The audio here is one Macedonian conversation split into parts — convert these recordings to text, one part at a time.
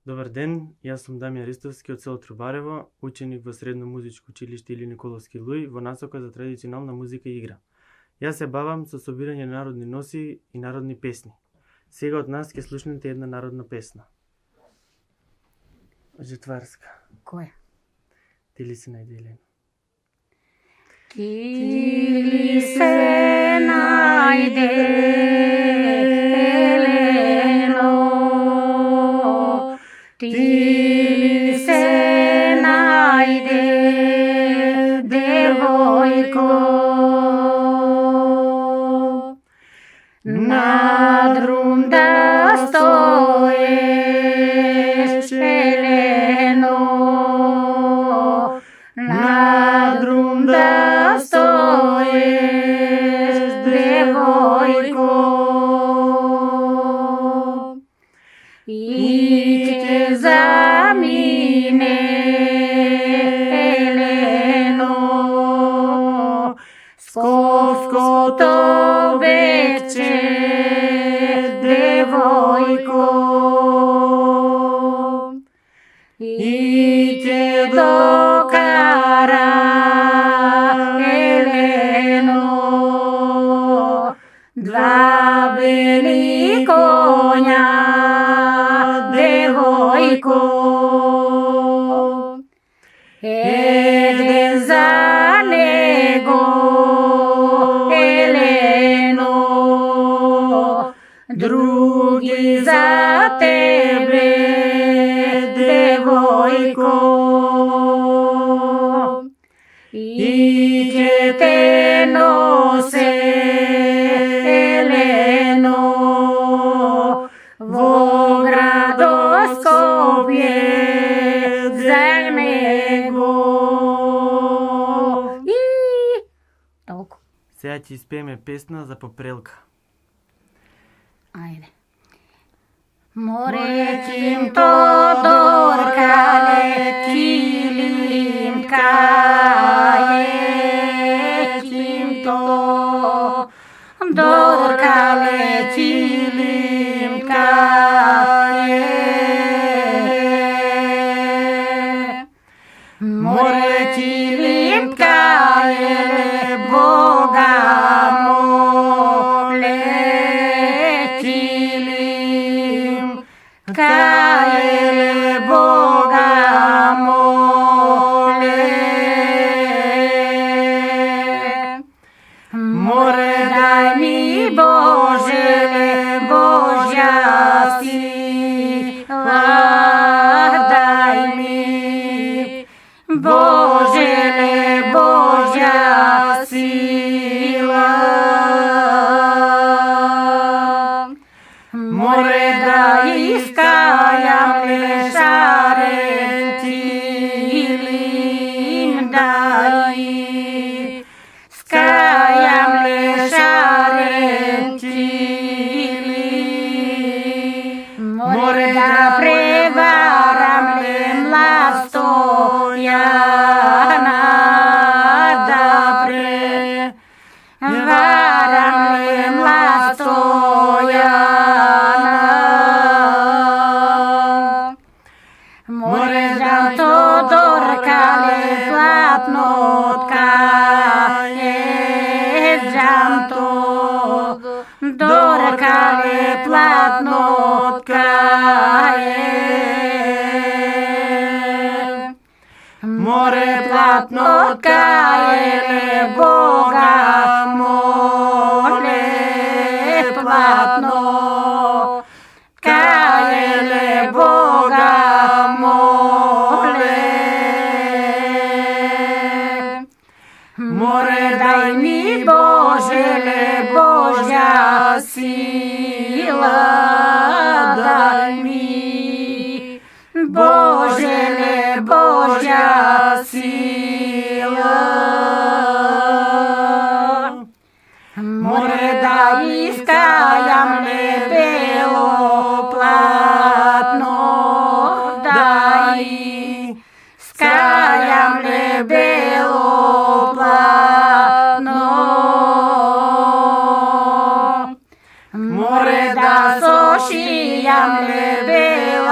Добар ден, јас сум Дамјан Ристовски од село Трубарево, ученик во Средно музичко училиште Или Николовски Луј во насока за традиционална музика и игра. Јас се бавам со собирање на народни носи и народни песни. Сега од нас ќе слушнете една народна песна. Жетварска. Која? Ти ли си најделен? Ти ли се најделено, ти ли се најде девојко, на друм да стоеш елено, на друм да стоеш девојко, и ќе замине елено скопското вече девојко, и ќе докара елено два бели коња девојко, еден за него елено, други за тебе девојко, и ќе те носе елено во градот Скопје за него. Толку. Сега ќе испееме песна за попрелка. Ајде. Морецим Тодорка летилим каетим то, Дорка летилим кае, морецим кае Бога молетилим, каеле Бога моле, море дај ми Божеле Божја сила, дај ми Божеле Божја сила, море да искајам лешарен тилим дај, скајам лешарен тилим, море да преварам ле мластојана, да преварам ле мластојана, море да Тодорка ле платнот кае джанто, Дорка ле платнот кае, море платнот кае ле Бога моле, платно кае ле Бога моле, море дај ми Божеле Божја сила, дај ми Божеле Божја сила, море да искајам ле бело платно, дај скајам ле бело платно, море да сошијам ле бела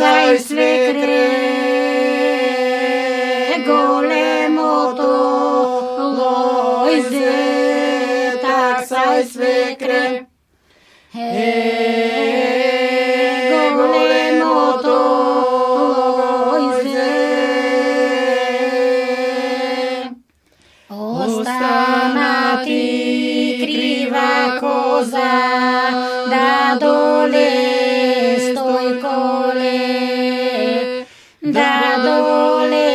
такса и свекре, големото лойзе, такса и свекре. Големото лойзе, остана ти крива коза, да доле стои коле, да доле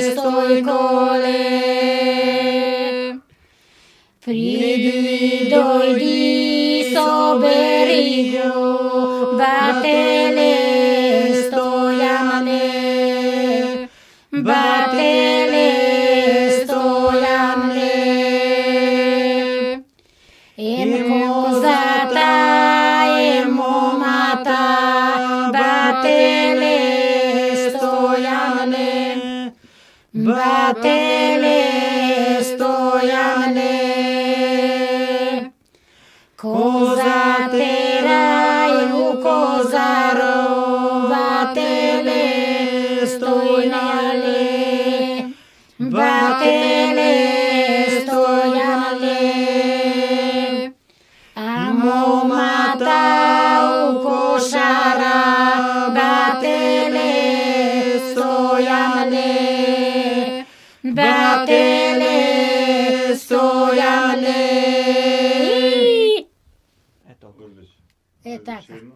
стои коле. Приди, дойди, собери го, бателе Стояне, бателе Стояне. Козата, момата, бателе Стояне, бателе Стояне. Козатера и у козаро, бателе Стояне, бателе Стояне. Момата у кошара, бателе Стояне, бателе Стояне. Ето. Е така. Ще едно.